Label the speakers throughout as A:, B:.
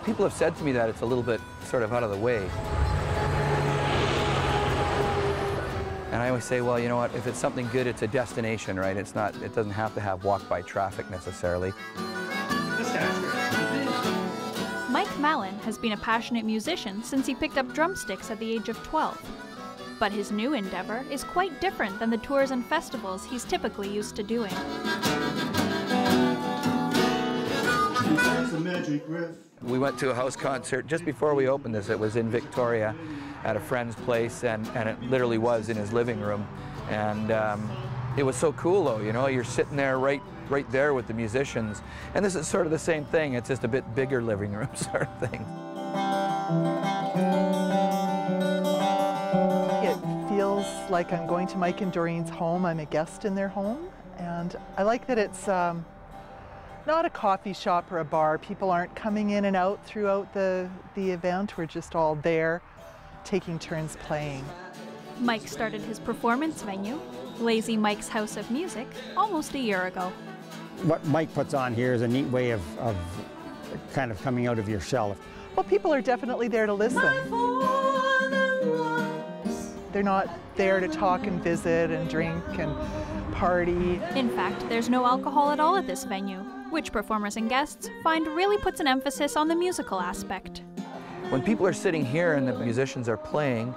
A: People have said to me that it's a little bit sort of out of the way. And I always say, well, you know what, if it's something good, it's a destination, right? It doesn't have to have walk-by traffic necessarily.
B: Mike Mallon has been a passionate musician since he picked up drumsticks at the age of 12. But his new endeavor is quite different than the tours and festivals he's typically used to doing.
A: We went to a house concert just before we opened this. It was in Victoria at a friend's place, and it literally was in his living room. And it was so cool, though, you know, you're sitting there right there with the musicians. And this is sort of the same thing, it's just a bit bigger living room sort of thing.
C: It feels like I'm going to Mike and Doreen's home. I'm a guest in their home, and I like that it's not a coffee shop or a bar. People aren't coming in and out throughout the event. We're just all there, taking turns playing.
B: Mike started his performance venue, Lazy Mike's House of Music, almost a year ago.
D: What Mike puts on here is a neat way of kind of coming out of your shell.
C: Well, people are definitely there to listen. They're not there to talk and visit and drink and party.
B: In fact, there's no alcohol at all at this venue, which performers and guests find really puts an emphasis on the musical aspect.
A: When people are sitting here and the musicians are playing,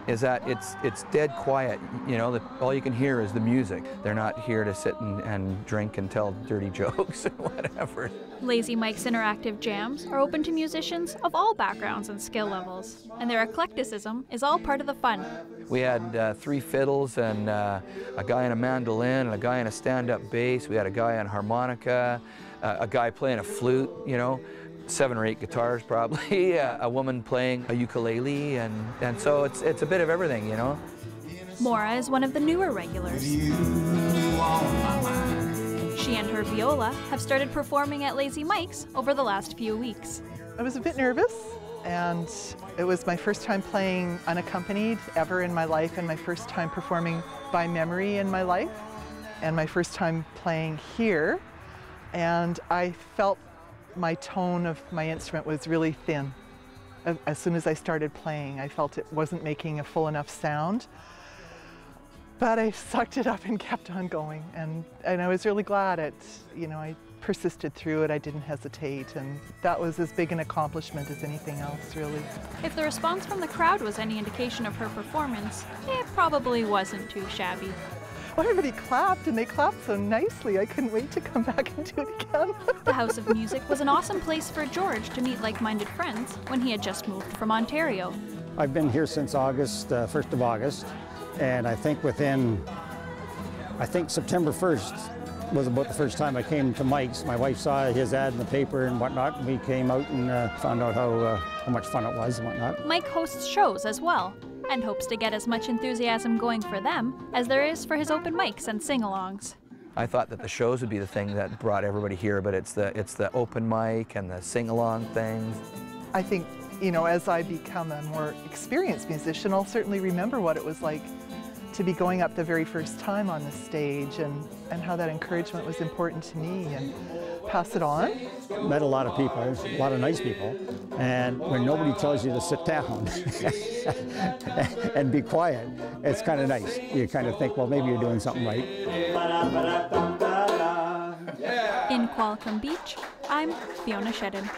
A: is that it's dead quiet. You know, all you can hear is the music. They're not here to sit and drink and tell dirty jokes or whatever.
B: Lazy Mike's interactive jams are open to musicians of all backgrounds and skill levels, and their eclecticism is all part of the fun.
A: We had 3 fiddles and a guy on a mandolin and a guy on a stand-up bass. We had a guy on harmonica, a guy playing a flute, you know, 7 or 8 guitars probably, a woman playing a ukulele, and so it's a bit of everything, you know.
B: Maura is one of the newer regulars. She and her viola have started performing at Lazy Mike's over the last few weeks.
C: I was a bit nervous, and it was my first time playing unaccompanied ever in my life, and my first time performing by memory in my life, and my first time playing here, and I felt my tone of my instrument was really thin. As soon as I started playing, I felt it wasn't making a full enough sound. But I sucked it up and kept on going, and I was really glad I persisted through it. I didn't hesitate, and that was as big an accomplishment as anything else, really.
B: If the response from the crowd was any indication of her performance, it probably wasn't too shabby.
C: Well, everybody clapped, and they clapped so nicely. I couldn't wait to come back and do it again.
B: The House of Music was an awesome place for George to meet like-minded friends when he had just moved from Ontario.
D: I've been here since August, 1st of August, and I think September 1st was about the first time I came to Mike's. My wife saw his ad in the paper and whatnot, and we came out and found out how much fun it was and whatnot.
B: Mike hosts shows as well, and hopes to get as much enthusiasm going for them as there is for his open mics and sing-alongs.
A: I thought that the shows would be the thing that brought everybody here, but it's the open mic and the sing-along things.
C: I think, you know, as I become a more experienced musician, I'll certainly remember what it was like to be going up the very first time on the stage, and how that encouragement was important to me, and pass it on.
D: Met a lot of people, a lot of nice people, and when nobody tells you to sit down and be quiet, it's kind of nice. You kind of think, well, maybe you're doing something right.
B: In Qualicum Beach, I'm Fiona Shedden.